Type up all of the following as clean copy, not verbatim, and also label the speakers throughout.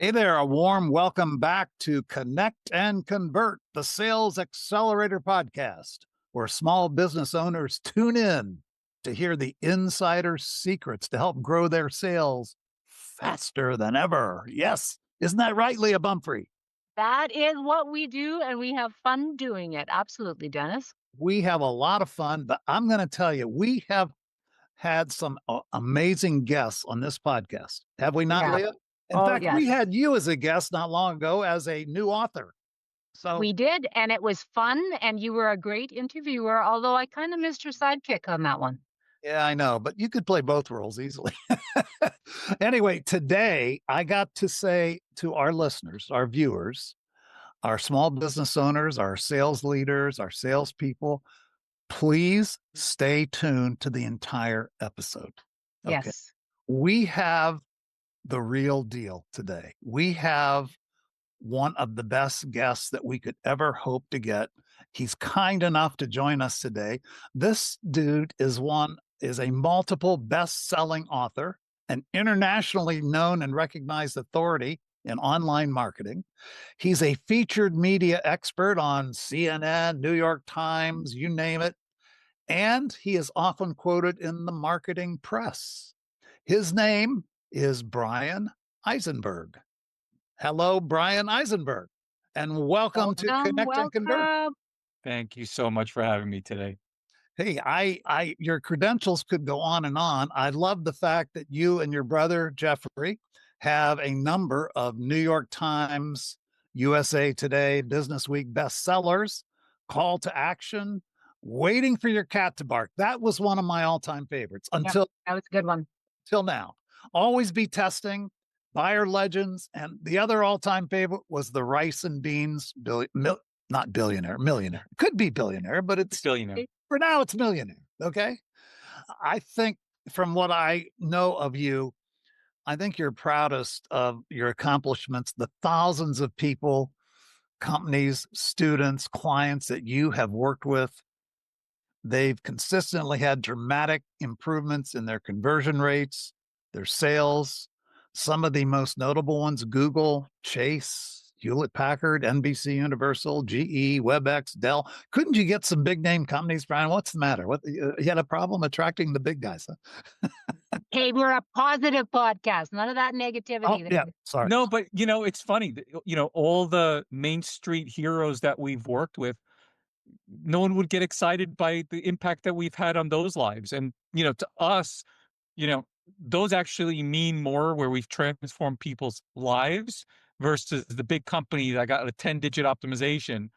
Speaker 1: Hey there, a warm welcome back to Connect and Convert, the Sales Accelerator podcast, where small business owners tune in to hear the insider secrets to help grow their sales faster than ever. Yes, isn't that right, Leah Bumfrey?
Speaker 2: That is what we do, and we have fun doing it. Absolutely, Dennis.
Speaker 1: We have a lot of fun, but I'm going to tell you, we have had some amazing guests on this podcast. Have we not,
Speaker 2: Yeah.
Speaker 1: Leah? In
Speaker 2: Oh,
Speaker 1: fact,
Speaker 2: yes.
Speaker 1: we had you as a guest not long ago as a new author. So
Speaker 2: We did, and it was fun, and you were a great interviewer, although I kind of missed your sidekick on that one.
Speaker 1: yeah, I know, but you could play both roles easily. Anyway, today I got to say to our listeners, our viewers, our small business owners, our sales leaders, our salespeople, please stay tuned to the entire episode. Okay.
Speaker 2: Yes.
Speaker 1: We have the real deal today. We have one of the best guests that we could ever hope to get. He's kind enough to join us today. This dude is a multiple best-selling author, an internationally known and recognized authority in online marketing. He's a featured media expert on CNN, New York Times, you name it, and he is often quoted in the marketing press. His name is Bryan Eisenberg. Hello, Bryan Eisenberg, and welcome to
Speaker 2: Welcome,
Speaker 1: Connect and Convert.
Speaker 2: welcome.
Speaker 3: Thank you so much for having me today.
Speaker 1: Hey, your credentials could go on and on. I love the fact that you and your brother Jeffrey have a number of New York Times, USA Today, Business Week bestsellers, Call to Action, Waiting for Your Cat to Bark. That was one of my all-time favorites
Speaker 2: Yep,
Speaker 1: until
Speaker 2: that was a good one.
Speaker 1: now. Always Be Testing, Buyer Legends, and the other all-time favorite was the Rice and Beans not billionaire, millionaire. It could be billionaire, but it's
Speaker 3: Billionaire.
Speaker 1: for now it's millionaire. Okay. I think from what I know of you, I think you're proudest of your accomplishments, the thousands of people, companies, students, clients that you have worked with. They've consistently had dramatic improvements in their conversion rates, their sales. Some of the most notable ones, Google, Chase, Hewlett Packard, NBC Universal, GE, WebEx, Dell. Couldn't you get some big name companies, Bryan? What's the matter? What you had a problem attracting the big guys? Huh?
Speaker 2: Hey, we're a positive podcast. None of that
Speaker 1: Oh,
Speaker 2: negativity
Speaker 1: yeah.
Speaker 2: there.
Speaker 1: Sorry.
Speaker 3: No, but it's funny. All the Main Street heroes that we've worked with, no one would get excited by the impact that we've had on those lives. And, to us, you know, those actually mean more where we've transformed people's lives versus the big company that got a 10-digit optimization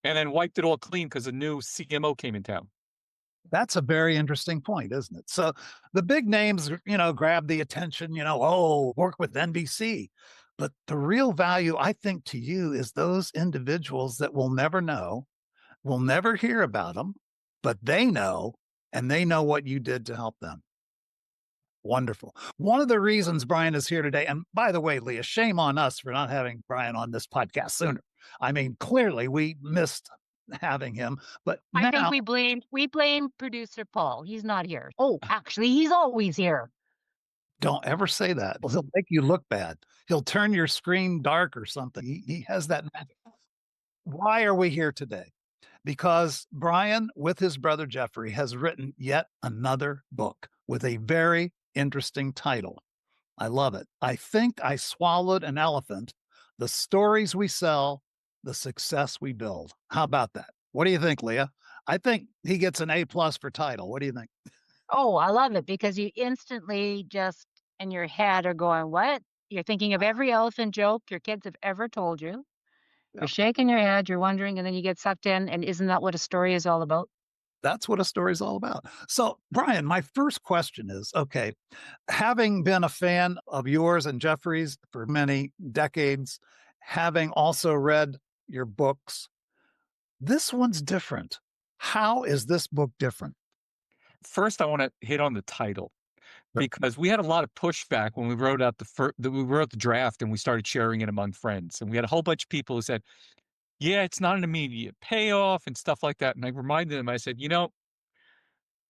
Speaker 3: and then wiped it all clean because a new CMO came in town.
Speaker 1: That's a very interesting point, isn't it? So the big names, grab the attention, oh, work with NBC. But the real value, I think, to you is those individuals that will never know, will never hear about them, but they know, and they know what you did to help them. Wonderful. One of the reasons Bryan is here today, and by the way, Leah, shame on us for not having Bryan on this podcast sooner. I mean, clearly we missed having him, but
Speaker 2: I think
Speaker 1: now
Speaker 2: we blame producer Paul. He's not here. Oh, actually, he's always here.
Speaker 1: don't ever say that. He'll make you look bad. He'll turn your screen dark or something. He has that magic. Why are we here today? Because Bryan, with his brother Jeffrey, has written yet another book with a very interesting title. I love it. I think I swallowed an elephant. The stories we sell, the success we build. How about that? What do you think, Leah? I think he gets an A+ for title. What do you think?
Speaker 2: Oh, I love it because you instantly just in your head are going, what? You're thinking of every elephant joke your kids have ever told you.
Speaker 1: Yeah.
Speaker 2: You're shaking your head, you're wondering, and then you get sucked in. And isn't that what a story is all about?
Speaker 1: That's what a story's all about. So, Bryan, my first question is, okay, having been a fan of yours and Jeffrey's for many decades, having also read your books, this one's different. How is this book different?
Speaker 3: First, I want to hit on the title
Speaker 1: Sure.
Speaker 3: because we had a lot of pushback when we wrote out we wrote the draft and we started sharing it among friends. And we had a whole bunch of people who said, yeah, it's not an immediate payoff and stuff like that. And I reminded them, I said,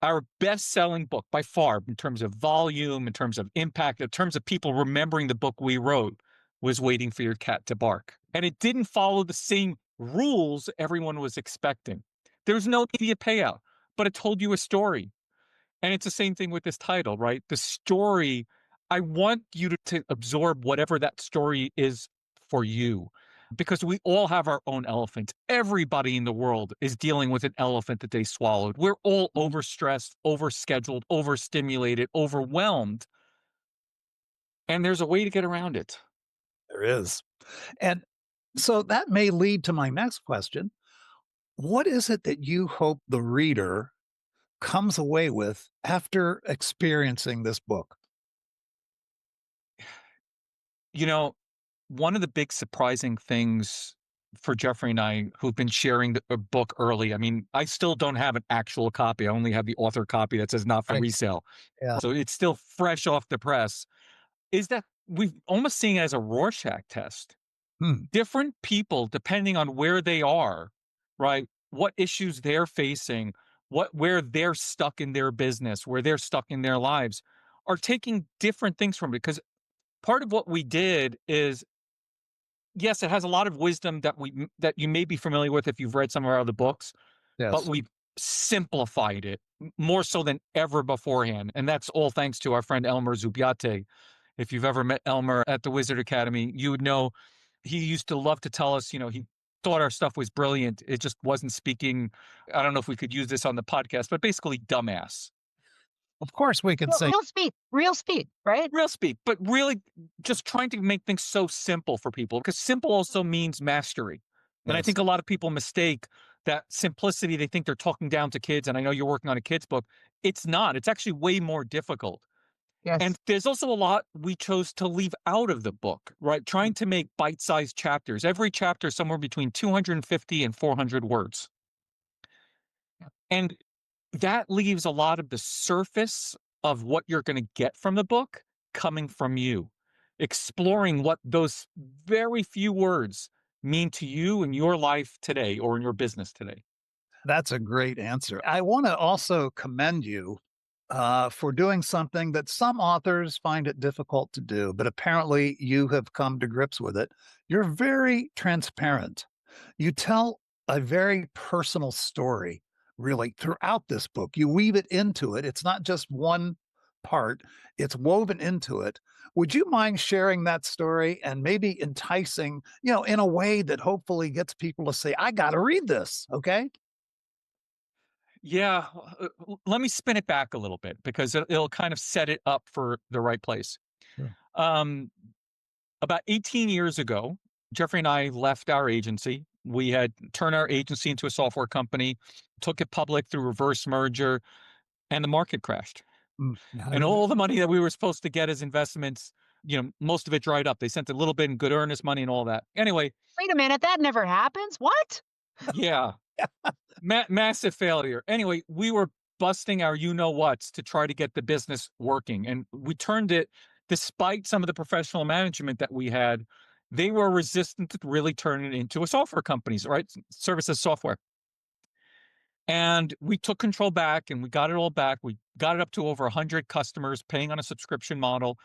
Speaker 3: our best-selling book by far in terms of volume, in terms of impact, in terms of people remembering the book we wrote was waiting for your cat to bark. And it didn't follow the same rules everyone was expecting. There was no immediate payout, but it told you a story. And it's the same thing with this title, right? The story, I want you to absorb whatever that story is for you, because we all have our own elephant. Everybody in the world is dealing with an elephant that they swallowed. We're all overstressed, overscheduled, overstimulated, overwhelmed, and there's a way to get around it.
Speaker 1: There is. And so that may lead to my next question. What is it that you hope the reader comes away with after experiencing this book?
Speaker 3: You know, one of the big surprising things for Jeffrey and I, who've been sharing the book early, I mean, I still don't have an actual copy. I only have the author copy that says not for
Speaker 1: Right.
Speaker 3: resale.
Speaker 1: Yeah.
Speaker 3: So it's still fresh off the press. Is that we've almost seeing it as a Rorschach test.
Speaker 1: Hmm.
Speaker 3: Different people, depending on where they are, right? What issues they're facing, where they're stuck in their business, where they're stuck in their lives, are taking different things from it. Because part of what we did is, yes, it has a lot of wisdom that you may be familiar with if you've read some of our other books, but
Speaker 1: Yes.
Speaker 3: we've simplified it more so than ever beforehand. And that's all thanks to our friend Elmer Zubiate. If you've ever met Elmer at the Wizard Academy, you would know he used to love to tell us, he thought our stuff was brilliant. It just wasn't speaking. I don't know if we could use this on the podcast, but basically dumbass.
Speaker 1: Of course, we could say,
Speaker 2: Real speed, right?
Speaker 3: Real speak, but really just trying to make things so simple for people, because simple also means mastery. And I
Speaker 1: yes,
Speaker 3: think a lot of people mistake that simplicity. They think they're talking down to kids. And I know you're working on a kid's book. It's not. It's actually way more difficult. And
Speaker 2: Yes.
Speaker 3: there's also a lot we chose to leave out of the book, right? Trying to make bite-sized chapters. Every chapter is somewhere between 250 and 400 words. And that leaves a lot of the surface of what you're going to get from the book coming from you, exploring what those very few words mean to you in your life today or in your business today.
Speaker 1: that's a great answer. I want to also commend you for doing something that some authors find it difficult to do, but apparently you have come to grips with it. You're very transparent. You tell a very personal story, really, throughout this book. You weave it into it. It's not just one part, it's woven into it. Would you mind sharing that story and maybe enticing, in a way that hopefully gets people to say, I got to read this? Okay.
Speaker 3: Yeah, let me spin it back a little bit because it'll kind of set it up for the right place.
Speaker 1: Sure.
Speaker 3: Um, about 18 years ago, Jeffrey and I left our agency. We had turned our agency into a software company, took it public through reverse merger, and the market crashed.
Speaker 1: I
Speaker 3: And
Speaker 1: remember.
Speaker 3: all the money that we were supposed to get as investments, most of it dried up. They sent a little bit in good earnest money and all that. Anyway,
Speaker 2: Wait a minute, that never happens. What?
Speaker 3: yeah, massive failure. Anyway, we were busting our you know whats to try to get the business working. And we turned it, despite some of the professional management that we had, they were resistant to really turn it into a software company, right? Services software. And we took control back and we got it all back. We got it up to over 100 customers paying on a subscription model.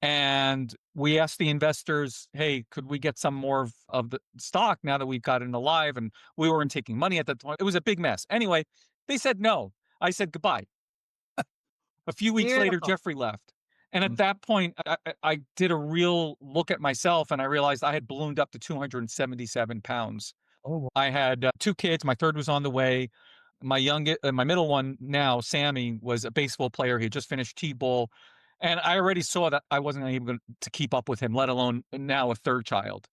Speaker 3: And we asked the investors, hey, could we get some more of the stock now that we've got it alive? And we weren't taking money at that point. It was a big mess. Anyway, they said no. I said goodbye. A few weeks later,
Speaker 2: Beautiful.
Speaker 3: Jeffrey left. And at
Speaker 1: Mm.
Speaker 3: that point, I did a real look at myself and I realized I had ballooned up to 277 pounds.
Speaker 1: Oh,
Speaker 3: I had two kids. My third was on the way. My middle one now, Sammy, was a baseball player. He had just finished T-ball. And I already saw that I wasn't able to keep up with him, let alone now a third child.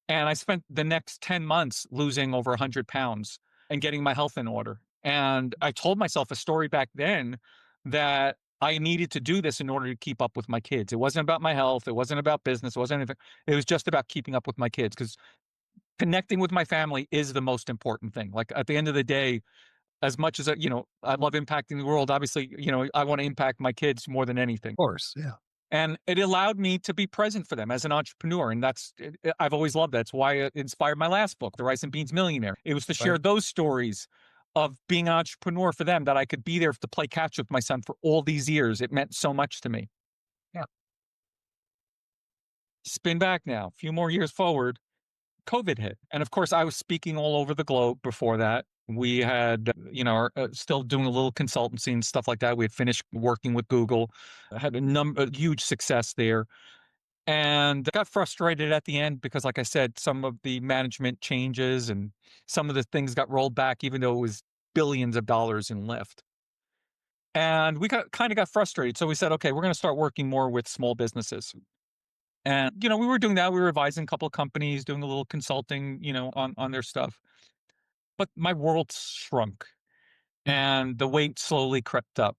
Speaker 3: And I spent the next 10 months losing over 100 pounds and getting my health in order. And I told myself a story back then that I needed to do this in order to keep up with my kids. It wasn't about my health. It wasn't about business. It wasn't anything. It was just about keeping up with my kids because connecting with my family is the most important thing. Like at the end of the day, as much as I love impacting the world, obviously, I want to impact my kids more than anything.
Speaker 1: of course. Yeah.
Speaker 3: And it allowed me to be present for them as an entrepreneur. And I've always loved that. That's why it inspired my last book, The Rice and Beans Millionaire. It was to share
Speaker 1: Right.
Speaker 3: those stories of being an entrepreneur for them, that I could be there to play catch with my son for all these years. It meant so much to me.
Speaker 1: Yeah.
Speaker 3: Spin back now, a few more years forward, COVID hit. And of course, I was speaking all over the globe before that. We had, are still doing a little consultancy and stuff like that. We had finished working with Google, had a huge success there, and got frustrated at the end because, like I said, some of the management changes and some of the things got rolled back, even though it was billions of dollars in lift. And we got frustrated. So we said, okay, we're going to start working more with small businesses. And, we were doing that. We were advising a couple of companies, doing a little consulting, on their stuff. But my world shrunk and the weight slowly crept up.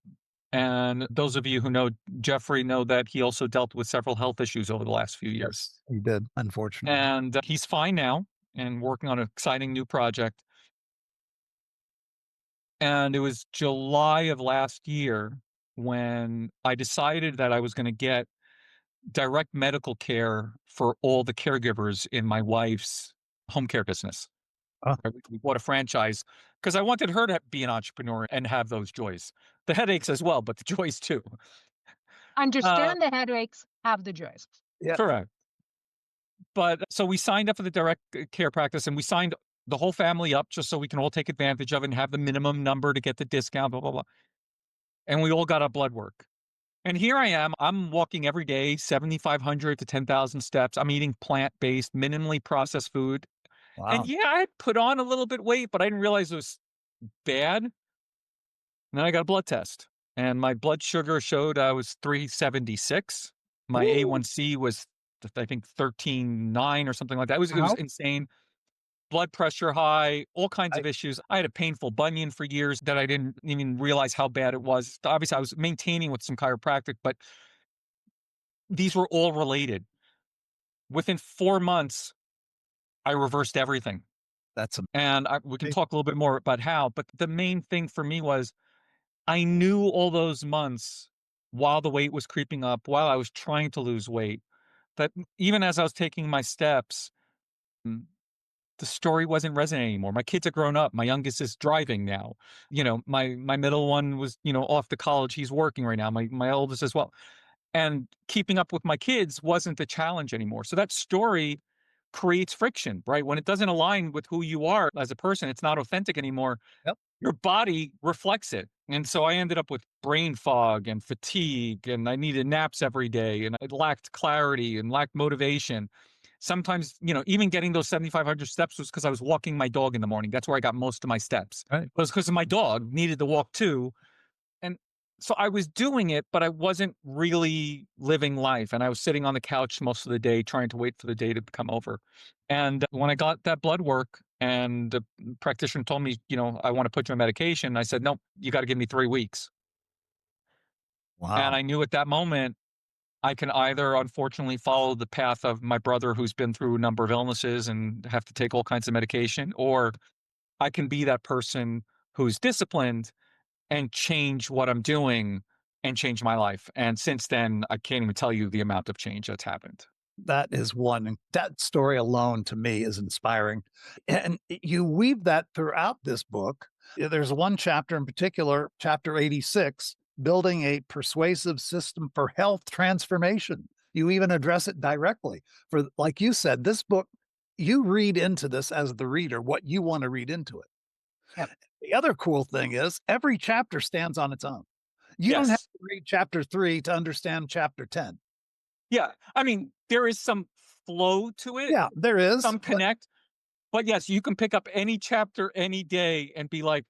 Speaker 3: And those of you who know Jeffrey know that he also dealt with several health issues over the last few years.
Speaker 1: Yes, he did, unfortunately.
Speaker 3: And he's fine now and working on an exciting new project. And it was July of last year when I decided that I was going to get direct medical care for all the caregivers in my wife's home care business.
Speaker 1: Oh,
Speaker 3: We bought a franchise because I wanted her to be an entrepreneur and have those joys, the headaches as well, but the joys too. Uh,
Speaker 2: Understand the headaches, have the joys.
Speaker 1: yeah.
Speaker 3: Correct. But so we signed up for the direct care practice and we signed the whole family up just so we can all take advantage of it and have the minimum number to get the discount, blah, blah, blah. And we all got our blood work. And here I am. I'm walking every day, 7,500 to 10,000 steps. I'm eating plant based, minimally processed food. And
Speaker 1: Wow.
Speaker 3: yeah, I had put on a little bit weight, but I didn't realize it was bad. And then I got a blood test, and my blood sugar showed I was 376. My
Speaker 1: Woo.
Speaker 3: A1C was, I think, 13.9 or something like that. It was
Speaker 1: Wow.
Speaker 3: insane. Blood pressure high, all kinds
Speaker 1: I
Speaker 3: of issues. I had a painful bunion for years that I didn't even realize how bad it was. Obviously, I was maintaining with some chiropractic, but these were all related. Within 4 months, I reversed everything.
Speaker 1: that's
Speaker 3: And we can
Speaker 1: amazing.
Speaker 3: talk a little bit more about how, but the main thing for me was I knew all those months while the weight was creeping up, while I was trying to lose weight, that even as I was taking my steps, mm, the story wasn't resonating anymore. My kids are grown up. My youngest is driving now. My middle one was, off to college. He's working right now. My oldest as well. And keeping up with my kids wasn't the challenge anymore. So that story creates friction, right? When it doesn't align with who you are as a person, it's not authentic anymore.
Speaker 1: Yep.
Speaker 3: Your body reflects it. And so I ended up with brain fog and fatigue, and I needed naps every day, and I lacked clarity and lacked motivation. Sometimes, even getting those 7,500 steps was because I was walking my dog in the morning. That's where I got most of my steps.
Speaker 1: Right.
Speaker 3: It was because my dog needed to walk too. And so I was doing it, but I wasn't really living life. And I was sitting on the couch most of the day trying to wait for the day to come over. And when I got that blood work and the practitioner told me, I want to put you on medication, I said, no, you got to give me 3 weeks. And
Speaker 1: Wow.
Speaker 3: I knew at that moment I can either unfortunately follow the path of my brother who's been through a number of illnesses and have to take all kinds of medication, or I can be that person who's disciplined and change what I'm doing and change my life. And since then, I can't even tell you the amount of change that's happened.
Speaker 1: That is one, and that story alone to me is inspiring. And you weave that throughout this book. There's one chapter in particular, chapter 86, building a persuasive system for health transformation. You even address it directly. For like you said, this book, you read into this as the reader what you want to read into it.
Speaker 2: Yep.
Speaker 1: The other cool thing is every chapter stands on its own. You don't have
Speaker 3: Yes.
Speaker 1: to read chapter 3 to understand chapter 10.
Speaker 3: Yeah. I mean, there is some flow to it,
Speaker 1: Yeah, there is,
Speaker 3: some
Speaker 1: but
Speaker 3: connect. But yes, you can pick up any chapter any day and be like,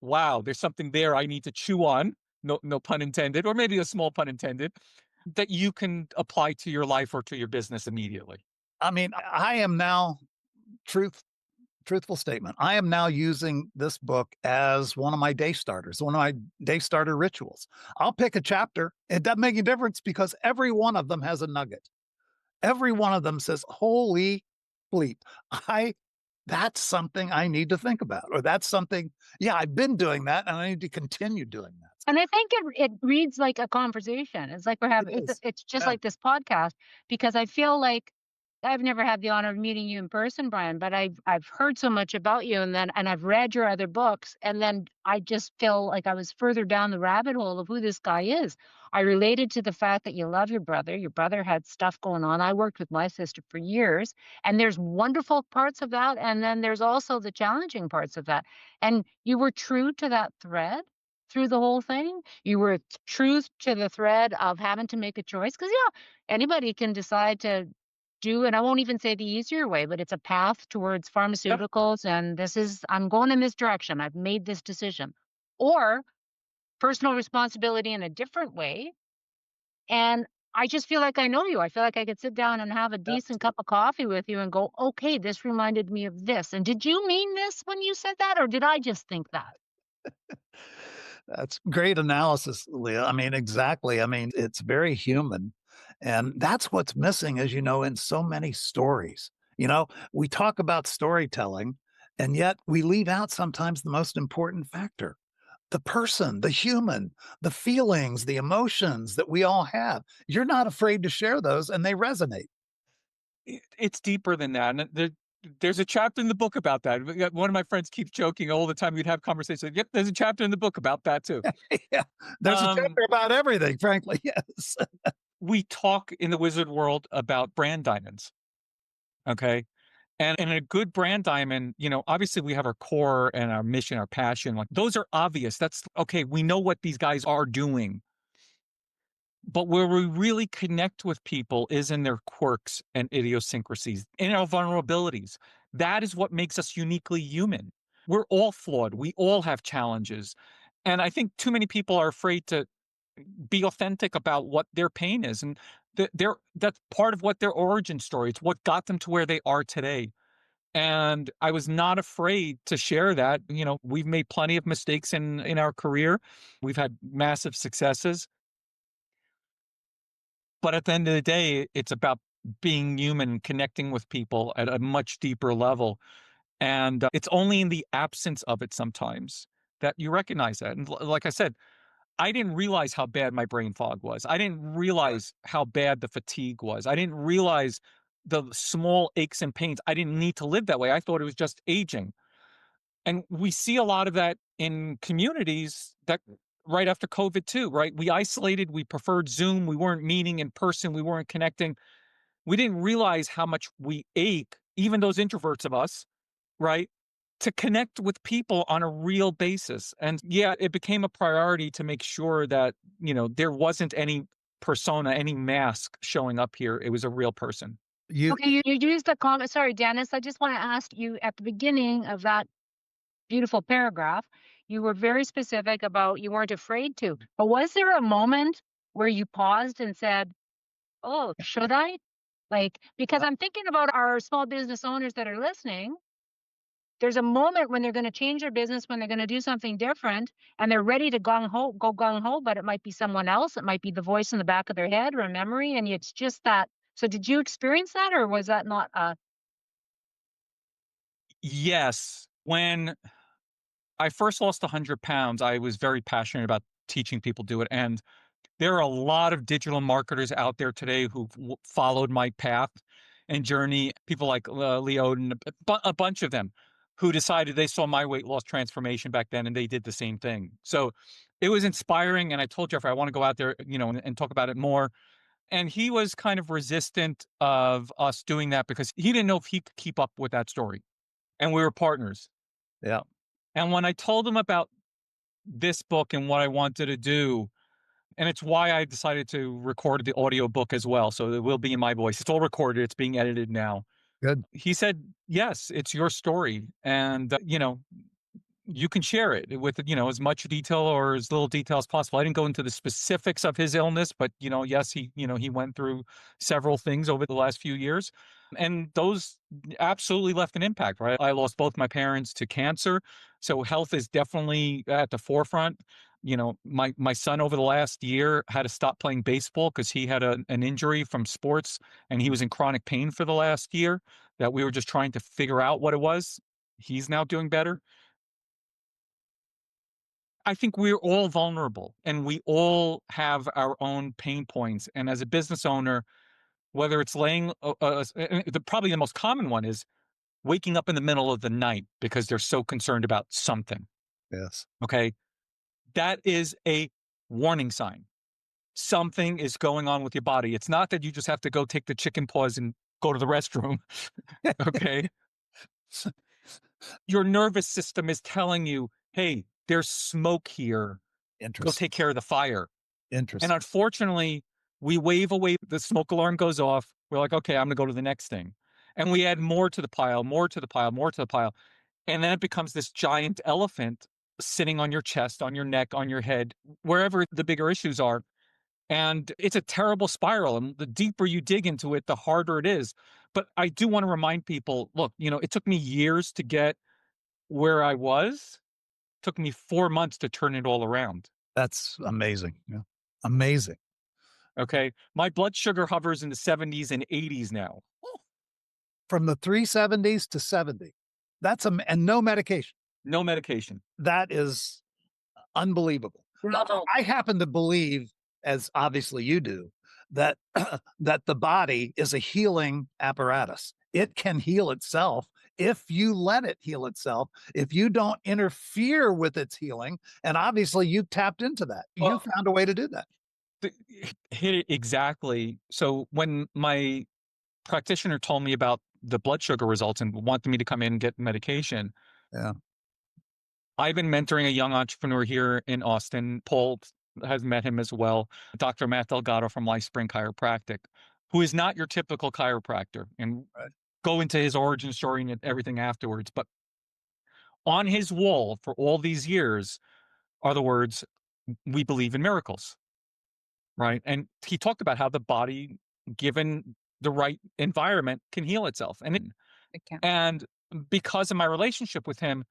Speaker 3: wow, there's something there I need to chew on. No, no pun intended, or maybe a small pun intended, that you can apply to your life or to your business immediately.
Speaker 1: I mean, I am now truth truthful statement. I am now using this book as one of my day starters, one of my day starter rituals. I'll pick a chapter. It doesn't make a difference because every one of them has a nugget. Every one of them says, "Holy bleep. I that's something I need to think about." Or that's something, yeah, I've been doing that and I need to continue doing that.
Speaker 2: And I think it reads like a conversation. It's like we're
Speaker 1: It
Speaker 2: having
Speaker 1: is.
Speaker 2: it's just
Speaker 1: Yeah.
Speaker 2: like this podcast because I feel like I've never had the honor of meeting you in person, Brian, but I've heard so much about you, and then I've read your other books, and then I just feel like I was further down the rabbit hole of who this guy is. I related to the fact that you love your brother. Your brother had stuff going on. I worked with my sister for years, and there's wonderful parts of that, and then there's also the challenging parts of that. And you were true to that thread through the whole thing. You were true to the thread of having to make a choice because yeah, anybody can decide to do, and I won't even say the easier way, but it's a path towards
Speaker 3: Yep.
Speaker 2: pharmaceuticals, and this is I'm going in this direction. I've made this decision. Or personal responsibility in a different way. And I just feel like I know you. I feel like I could sit down and have a decent cup of coffee with you and go, okay, this reminded me of this. And did you mean this when you said that, or did I just think that?
Speaker 1: That's great analysis, Leah. I mean, exactly. I mean, it's very human. And that's what's missing, as you know, in so many stories. You know, we talk about storytelling, and yet we leave out sometimes the most important factor the person, the human, the feelings, the emotions that we all have. You're not afraid to share those, and they resonate.
Speaker 3: It's deeper than that, and there's a chapter in the book about that. One of my friends keeps joking all the time. We'd have conversations. Yep, there's a chapter in the book about that too.
Speaker 1: Yeah. There's a
Speaker 3: Um,
Speaker 1: chapter about everything, frankly. Yes.
Speaker 3: we talk in the wizard world about brand diamonds. Okay. And in a good brand diamond, obviously we have our core and our mission, our passion. Like those are obvious. That's okay. We know what these guys are doing. But where we really connect with people is in their quirks and idiosyncrasies, in our vulnerabilities. That is what makes us uniquely human. We're all flawed. We all have challenges. And I think too many people are afraid to be authentic about what their pain is. And that's part of what their origin story. It's what got them to where they are today. And I was not afraid to share that. We've made plenty of mistakes in our career. We've had massive successes. But at the end of the day, it's about being human, connecting with people at a much deeper level. And it's only in the absence of it sometimes that you recognize that. And like I said, I didn't realize how bad my brain fog was. I didn't realize how bad the fatigue was. I didn't realize the small aches and pains. I didn't need to live that way. I thought it was just aging. And we see a lot of that in communities that right after COVID too, right? We isolated, we preferred Zoom, we weren't meeting in person, we weren't connecting. We didn't realize how much we ache, even those introverts of us, right? To connect with people on a real basis. And yeah, it became a priority to make sure that, there wasn't any persona, any mask showing up here. It was a real person.
Speaker 1: You
Speaker 2: Okay, you used the comment. Sorry, Dennis. I just want to ask you at the beginning of that beautiful paragraph, you were very specific about you weren't afraid to. But was there a moment where you paused and said, oh, should I? Like, because I'm thinking about our small business owners that are listening. There's a moment when they're going to change their business, when they're going to do something different, and they're ready to go gung ho, but it might be someone else. It might be the voice in the back of their head or a memory. And it's just that. So, did you experience that, or was that not
Speaker 3: Yes. When I first lost 100 pounds, I was very passionate about teaching people to do it. And there are a lot of digital marketers out there today who've followed my path and journey. People like Leo and a bunch of them who decided they saw my weight loss transformation back then and they did the same thing. So it was inspiring. And I told Jeffrey I want to go out there, and talk about it more. And he was kind of resistant of us doing that because he didn't know if he could keep up with that story. And we were partners.
Speaker 1: yeah,
Speaker 3: And when I told him about this book and what I wanted to do, and it's why I decided to record the audio book as well. So it will be in my voice. It's all recorded. It's being edited now.
Speaker 1: good.
Speaker 3: He said, yes, it's your story. And, you can share it with, as much detail or as little detail as possible. I didn't go into the specifics of his illness, but, yes, he went through several things over the last few years. And those absolutely left an impact, right? I lost both my parents to cancer. So health is definitely at the forefront. My son over the last year had to stop playing baseball because he had an injury from sports and he was in chronic pain for the last year that we were just trying to figure out what it was. He's now doing better. I think we're all vulnerable and we all have our own pain points. And as a business owner, whether it's laying, probably the most common one is waking up in the middle of the night because they're so concerned about something.
Speaker 1: Yes.
Speaker 3: Okay. That is a warning sign. Something is going on with your body. It's not that you just have to go take the chicken paws and go to the restroom. Okay. Your nervous system is telling you, hey, there's smoke here. Go
Speaker 1: Interesting.
Speaker 3: take care of the fire. And
Speaker 1: Interesting.
Speaker 3: unfortunately, we wave away, the smoke alarm goes off. We're like, okay, I'm going to go to the next thing. And we add more to the pile, more to the pile, more to the pile. And then it becomes this giant elephant sitting on your chest, on your neck, on your head, wherever the bigger issues are. And it's a terrible spiral. And the deeper you dig into it, the harder it is. But I do want to remind people, look, it took me years to get where I was. It took me 4 months to turn it all around.
Speaker 1: That's amazing. Yeah. Amazing.
Speaker 3: Okay. My blood sugar hovers in the 70s and 80s now.
Speaker 1: From the 370s to 70. And no medication.
Speaker 3: No medication.
Speaker 1: That is unbelievable.
Speaker 2: Bravo.
Speaker 1: I happen to believe, as obviously you do, that that the body is a healing apparatus. It can heal itself if you let it heal itself, if you don't interfere with its healing. And obviously you tapped into that. You
Speaker 3: Well,
Speaker 1: found a way to do that.
Speaker 3: hit it exactly. So when my practitioner told me about the blood sugar results and wanted me to come in and get medication,
Speaker 1: Yeah.
Speaker 3: I've been mentoring a young entrepreneur here in Austin. Paul has met him as well. Dr. Matt Delgado from LifeSpring Chiropractic, who is not your typical chiropractor, and
Speaker 1: Right.
Speaker 3: go into his origin story and everything afterwards. But on his wall for all these years are the words, "We believe in miracles." Right. And he talked about how the body, given the right environment, can heal itself.
Speaker 2: Okay.
Speaker 3: And because of my relationship with him,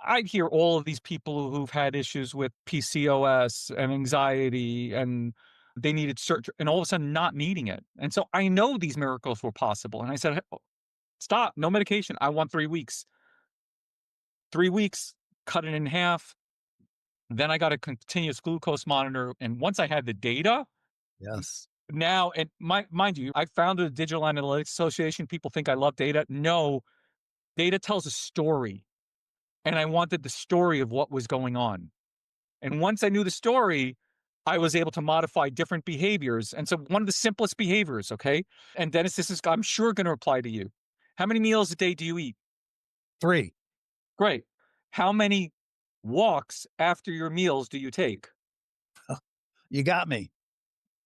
Speaker 3: I'd hear all of these people who've had issues with PCOS and anxiety, and they needed surgery, and all of a sudden not needing it. And so I know these miracles were possible. And I said, "Hey, stop, no medication. I want 3 weeks. 3 weeks, cut it in half. Then I got a continuous glucose monitor. And once I had the data,
Speaker 1: Yes.
Speaker 3: now, and mind you, I founded a digital analytics association. People think I love data. No, data tells a story. And I wanted the story of what was going on. And once I knew the story, I was able to modify different behaviors. And so one of the simplest behaviors, okay? And Dennis, this is, I'm sure, going to apply to you. How many meals a day do you eat?
Speaker 1: 3.
Speaker 3: Great. How many walks after your meals do you take?
Speaker 1: You got me.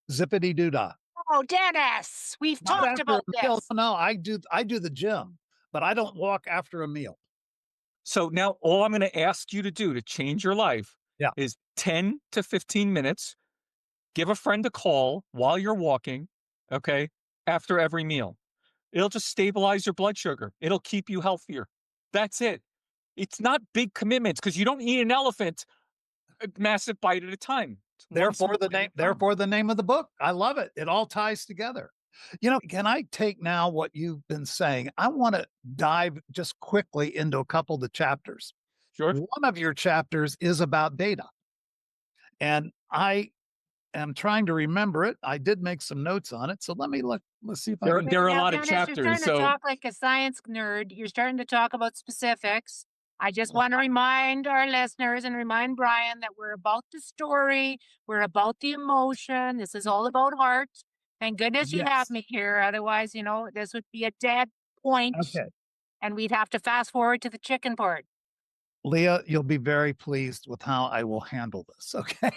Speaker 1: Zippity doo dah.
Speaker 2: Oh, Dennis, we've
Speaker 1: Not
Speaker 2: talked
Speaker 1: after a
Speaker 2: about
Speaker 1: meal.
Speaker 2: this.
Speaker 1: No, I do the gym, but I don't walk after a meal.
Speaker 3: So now all I'm going to ask you to do to change your life
Speaker 1: Yeah.
Speaker 3: is 10 to 15 minutes. Give a friend a call while you're walking, okay, after every meal. It'll just stabilize your blood sugar. It'll keep you healthier. That's it. It's not big commitments because you don't eat an elephant a massive bite at a time. It's one small
Speaker 1: Therefore the
Speaker 3: bite at
Speaker 1: name
Speaker 3: a time.
Speaker 1: therefore the name of the book. I love it. It all ties together. Can I take now what you've been saying? I wanna dive just quickly into a couple of the chapters.
Speaker 3: Sure.
Speaker 1: One of your chapters is about data, and I am trying to remember it. I did make some notes on it, so let's see if I
Speaker 3: There,
Speaker 1: can.
Speaker 3: there are a
Speaker 2: Now,
Speaker 3: lot of
Speaker 2: Dennis, you're
Speaker 3: chapters.
Speaker 2: starting to
Speaker 3: So
Speaker 2: talk like a science nerd. You're starting to talk about specifics. I just want to remind our listeners and remind Brian that we're about the story. We're about the emotion. This is all about heart. Thank goodness you have
Speaker 1: Yes.
Speaker 2: me here. Otherwise, this would be a dead point,
Speaker 1: Okay.
Speaker 2: and we'd have to fast forward to the chicken part.
Speaker 1: Leah, you'll be very pleased with how I will handle this, okay?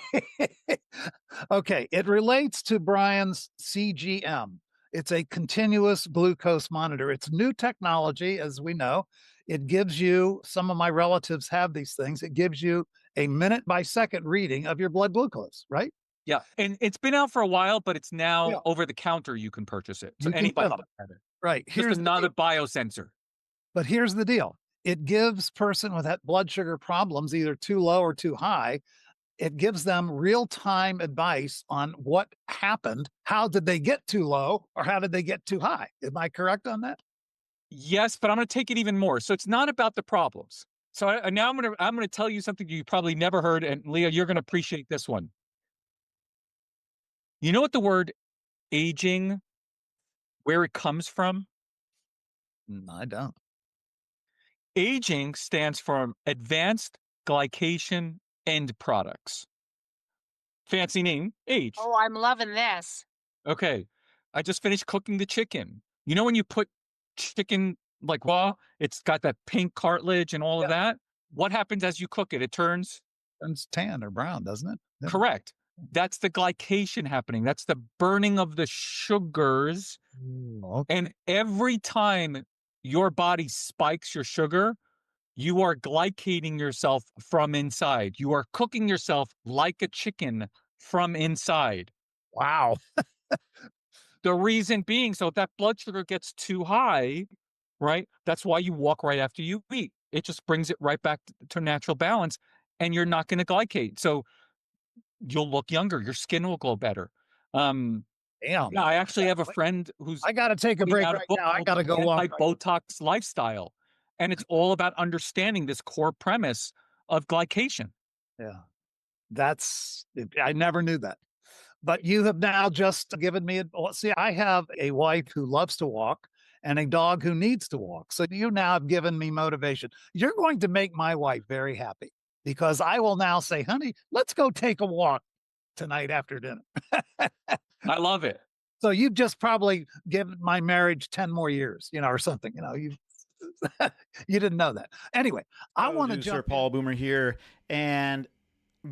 Speaker 1: Okay, it relates to Brian's CGM. It's a continuous glucose monitor. It's new technology, as we know. It gives you, some of my relatives have these things. It gives you a minute by second reading of your blood glucose, right?
Speaker 3: yeah, and it's been out for a while, but it's
Speaker 1: Yeah.
Speaker 3: now over the counter. You can purchase it. So
Speaker 1: You can
Speaker 3: anybody
Speaker 1: fill
Speaker 3: can
Speaker 1: it.
Speaker 3: have it.
Speaker 1: Right.
Speaker 3: Just another biosensor.
Speaker 1: But here's the deal. It gives person with that blood sugar problems, either too low or too high, it gives them real-time advice on what happened. How did they get too low or how did they get too high? Am I correct on that?
Speaker 3: Yes, but I'm going to take it even more. So it's not about the problems. So now I'm going to tell you something you probably never heard, and Leah, you're going to appreciate this one. You know what the word aging Where it comes from?
Speaker 1: I don't.
Speaker 3: Aging stands for advanced glycation end products. Fancy name, age.
Speaker 2: Oh, I'm loving this.
Speaker 3: Okay. I just finished cooking the chicken. You know when you put chicken like raw, it's got that pink cartilage and all of
Speaker 1: Yeah,
Speaker 3: that? What happens as you cook it? It turns
Speaker 1: turns tan or brown, doesn't it? Yeah.
Speaker 3: correct. That's the glycation happening. That's the burning of the sugars.
Speaker 1: Okay.
Speaker 3: And every time your body spikes your sugar, you are glycating yourself from inside. You are cooking yourself like a chicken from inside.
Speaker 1: Wow.
Speaker 3: The reason being, so if that blood sugar gets too high, right? That's why you walk right after you eat. It just brings it right back to natural balance, and you're not going to glycate. So you'll look younger. Your skin will glow better. Um,
Speaker 1: Damn.
Speaker 3: yeah, I actually have a friend who's
Speaker 1: I got to take a
Speaker 3: putting
Speaker 1: break
Speaker 3: out a
Speaker 1: right
Speaker 3: book
Speaker 1: now. I
Speaker 3: called
Speaker 1: got to
Speaker 3: The
Speaker 1: go walk.
Speaker 3: Anti-Botox Lifestyle, and it's all about understanding this core premise of glycation.
Speaker 1: Yeah. I never knew that. But you have now just given me see, I have a wife who loves to walk and a dog who needs to walk. So you now have given me motivation. You're going to make my wife very happy because I will now say, honey, let's go take a walk tonight after dinner.
Speaker 3: I love it.
Speaker 1: So you've just probably given my marriage 10 more years, or something, you you didn't know that. Anyway, I want to
Speaker 4: Producer
Speaker 1: jump in.
Speaker 4: Paul Boomer here, and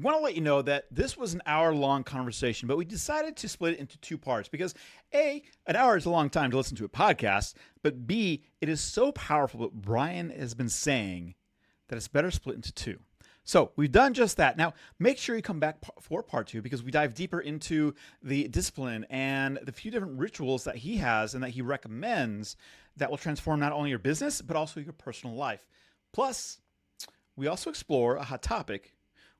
Speaker 4: want to let you know that this was an hour-long conversation, but we decided to split it into two parts because A, an hour is a long time to listen to a podcast, but B, it is so powerful what Bryan has been saying that it's better split into two. So we've done just that. Now, make sure you come back for part two because we dive deeper into the discipline and the few different rituals that he has and that he recommends that will transform not only your business, but also your personal life. Plus, we also explore a hot topic,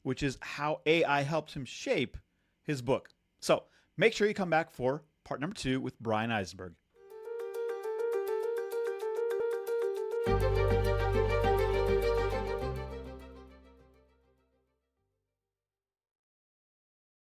Speaker 4: which is how AI helped him shape his book. So make sure you come back for part number two with Bryan Eisenberg.